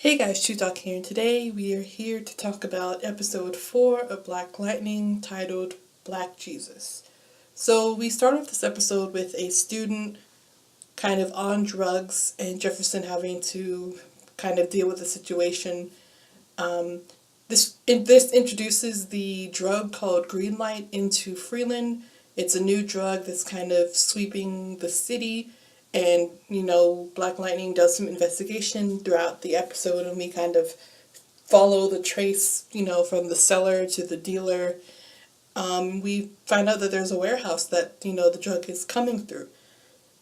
Hey guys, Truetalk here, and today we are here to talk about episode 4 of Black Lightning titled Black Jesus. So we start off this episode with a student kind of on drugs and Jefferson having to kind of deal with the situation. This introduces the drug called Green Light into Freeland. It's a new drug that's kind of sweeping the city, and Black Lightning does some investigation throughout the episode, and we kind of follow the trace, from the seller to the dealer. We find out that there's a warehouse that the drug is coming through.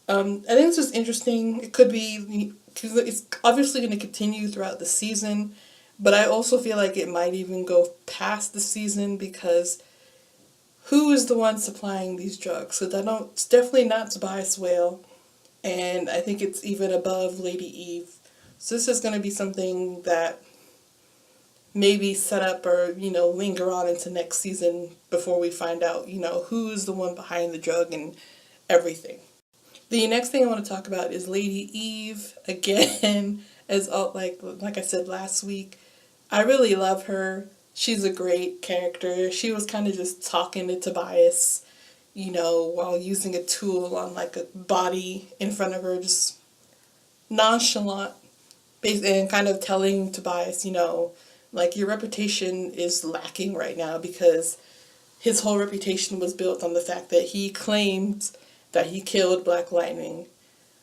I think this is interesting. It could be because it's obviously going to continue throughout the season, but I also feel like it might even go past the season because who is the one supplying these drugs? So it's definitely not Tobias Whale, and I think it's even above Lady Eve. So this is going to be something that maybe set up or linger on into next season before we find out who's the one behind the drug and everything. The next thing I want to talk about is Lady Eve again. As like I said last week, I really love her. She's a great character. She was kind of just talking to Tobias, while using a tool on like a body in front of her, just nonchalant, and kind of telling Tobias, like your reputation is lacking right now because his whole reputation was built on the fact that he claimed that he killed Black Lightning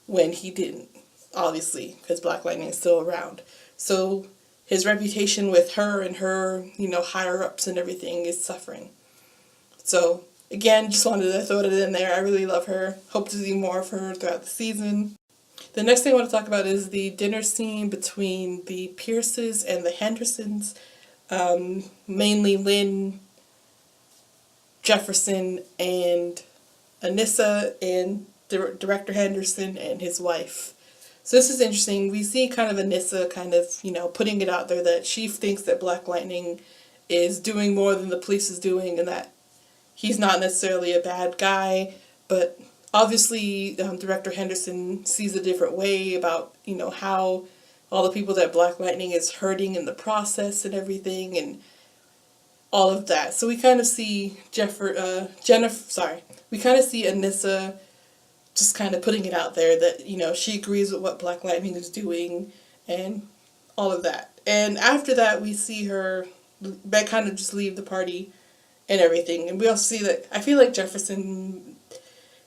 when he didn't, obviously, because Black Lightning is still around. So his reputation with her and her, higher-ups and everything is suffering. So, again, just wanted to throw it in there. I really love her. Hope to see more of her throughout the season. The next thing I want to talk about is the dinner scene between the Pierces and the Hendersons. Mainly Lynn, Jefferson, and Anissa, and Director Henderson and his wife. So this is interesting. We see kind of Anissa kind of, putting it out there that she thinks that Black Lightning is doing more than the police is doing and that he's not necessarily a bad guy, but obviously Director Henderson sees a different way about, how all the people that Black Lightning is hurting in the process and everything and all of that. So we kind of see we kind of see Anissa just kind of putting it out there that, she agrees with what Black Lightning is doing and all of that. And after that, we see her kind of just leave the party and everything. And we also see that, I feel like Jefferson,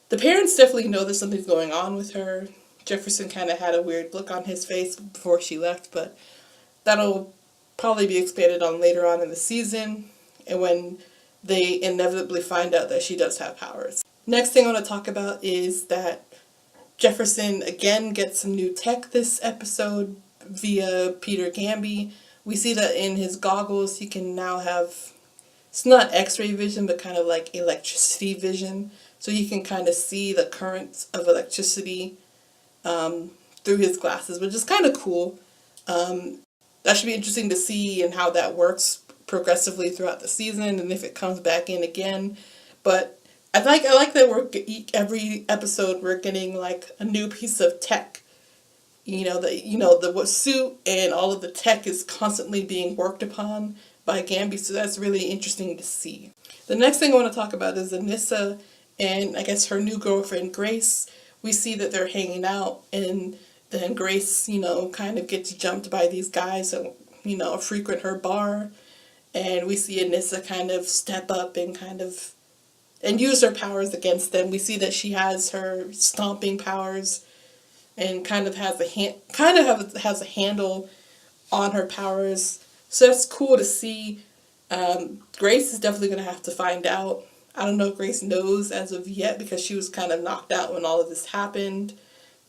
the parents definitely know that something's going on with her. Jefferson kind of had a weird look on his face before she left, but that'll probably be expanded on later on in the season, and when they inevitably find out that she does have powers. Next thing I want to talk about is that Jefferson again gets some new tech this episode via Peter Gamby. We see that in his goggles he can now have, it's not x-ray vision, but kind of like electricity vision. So he can kind of see the currents of electricity through his glasses, which is kind of cool. That should be interesting to see and how that works progressively throughout the season and if it comes back in again. But I like that every episode we're getting like a new piece of tech. The suit and all of the tech is constantly being worked upon by Gamby, so that's really interesting to see. The next thing I want to talk about is Anissa and I guess her new girlfriend Grace. We see that they're hanging out, and then Grace, kind of gets jumped by these guys that, frequent her bar, and we see Anissa kind of step up and use her powers against them. We see that she has her stomping powers and kind of has a handle on her powers. So that's cool to see. Grace is definitely going to have to find out. I don't know if Grace knows as of yet because she was kind of knocked out when all of this happened.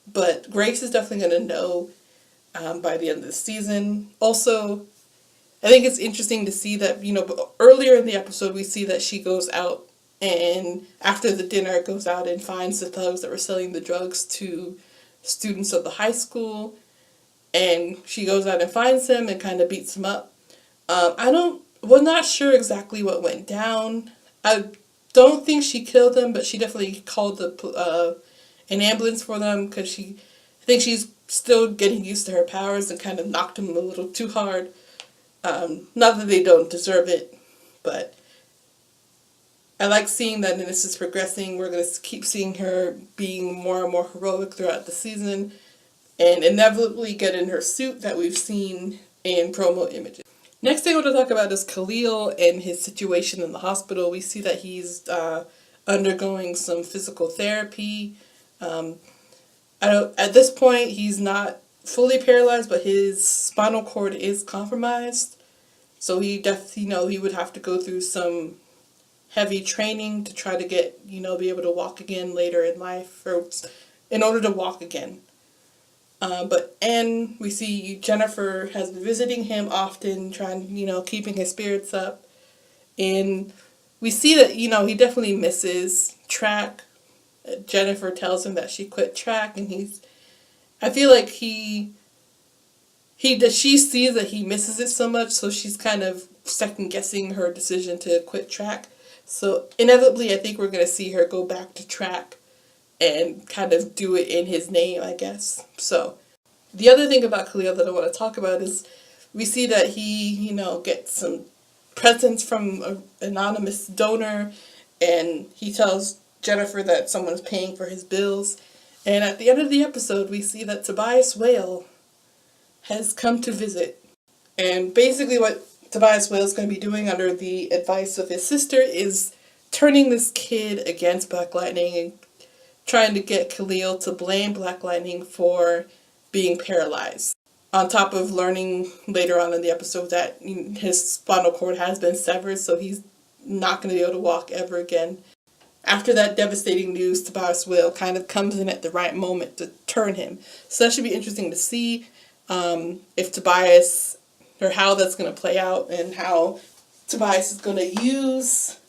But Grace is definitely going to know by the end of the season. Also, I think it's interesting to see that, earlier in the episode we see that she goes out and after the dinner goes out and finds the thugs that were selling the drugs to students of the high school. And she goes out and finds them and kind of beats them up. We're not sure exactly what went down. I don't think she killed them, but she definitely called an ambulance for them because I think she's still getting used to her powers and kind of knocked him a little too hard. Not that they don't deserve it, but I like seeing that Ines is progressing. We're going to keep seeing her being more and more heroic throughout the season and inevitably get in her suit that we've seen in promo images. Next thing I want to talk about is Khalil and his situation in the hospital. We see that he's undergoing some physical therapy. At this point, he's not fully paralyzed, but his spinal cord is compromised. So he would have to go through some heavy training to try to get, be able to walk again later in life, or in order to walk again. And we see Jennifer has been visiting him often, trying, keeping his spirits up. And we see that, he definitely misses track. Jennifer tells him that she quit track, and I feel like she sees that he misses it so much, so she's kind of second guessing her decision to quit track. So inevitably, I think we're going to see her go back to track and kind of do it in his name, I guess. So the other thing about Khalil that I want to talk about is we see that he, gets some presents from an anonymous donor, and he tells Jennifer that someone's paying for his bills. And at the end of the episode, we see that Tobias Whale has come to visit. And basically what Tobias Whale is going to be doing under the advice of his sister is turning this kid against Black Lightning and trying to get Khalil to blame Black Lightning for being paralyzed. On top of learning later on in the episode that his spinal cord has been severed, so he's not going to be able to walk ever again. After that devastating news, Tobias Whale kind of comes in at the right moment to turn him. So that should be interesting to see if Tobias, or how that's going to play out, and how Tobias is going to use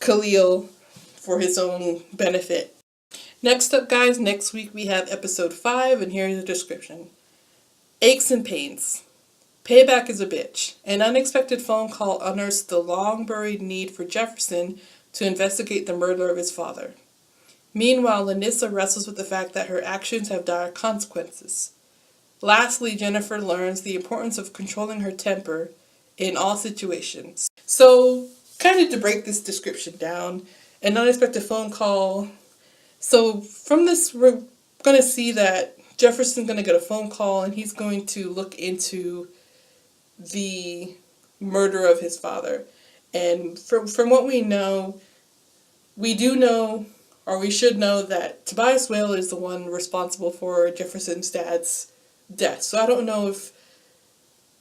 Khalil for his own benefit. Next up, guys, next week we have episode 5, and here's the description. Aches and pains. Payback is a bitch. An unexpected phone call unearths the long-buried need for Jefferson to investigate the murder of his father. Meanwhile, Lanissa wrestles with the fact that her actions have dire consequences. Lastly, Jennifer learns the importance of controlling her temper in all situations. So, kind of to break this description down, an unexpected phone call. So, from this, we're going to see that Jefferson's going to get a phone call, and he's going to look into the murder of his father. And from what we know, we do know, or we should know, that Tobias Whale is the one responsible for Jefferson's dad's death. So I don't know if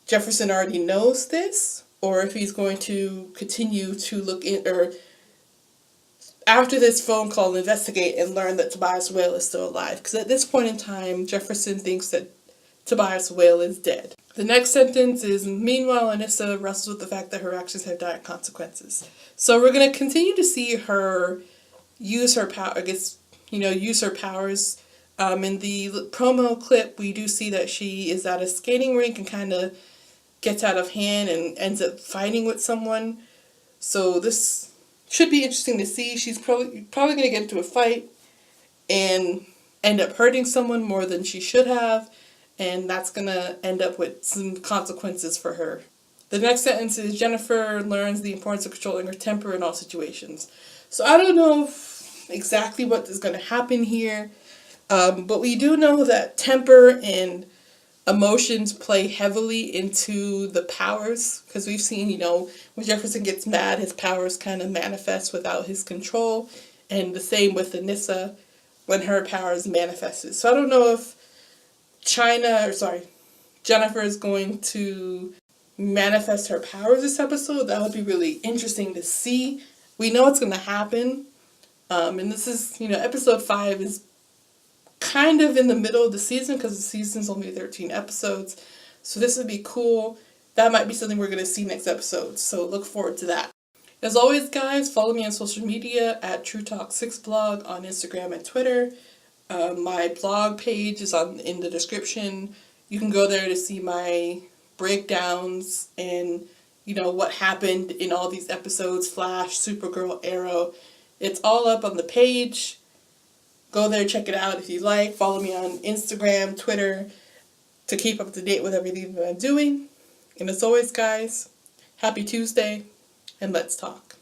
Jefferson already knows this, or if he's going to continue to look in, or after this phone call, investigate and learn that Tobias Whale is still alive. Because at this point in time, Jefferson thinks that Tobias Whale is dead. The next sentence is, meanwhile, Anissa wrestles with the fact that her actions have dire consequences. So we're going to continue to see her use her power, use her powers. In the promo clip, we do see that she is at a skating rink and kind of gets out of hand and ends up fighting with someone. So this should be interesting to see. She's probably going to get into a fight and end up hurting someone more than she should have. And that's going to end up with some consequences for her. The next sentence is, Jennifer learns the importance of controlling her temper in all situations. So I don't know exactly what is going to happen here, but we do know that temper and emotions play heavily into the powers, because we've seen, when Jefferson gets mad, his powers kind of manifest without his control, and the same with Anissa when her powers manifested. So I don't know if Jennifer is going to manifest her powers this episode. That would be really interesting to see. We know it's going to happen. And this is, episode 5 is kind of in the middle of the season, because the season's only 13 episodes. So this would be cool. That might be something we're going to see next episode. So look forward to that. As always, guys, follow me on social media at Truetalk6blog on Instagram and Twitter. My blog page is in the description. You can go there to see my breakdowns and, what happened in all these episodes, Flash, Supergirl, Arrow. It's all up on the page. Go there, check it out if you like. Follow me on Instagram, Twitter, to keep up to date with everything that I'm doing. And as always, guys, happy Tuesday, and let's talk.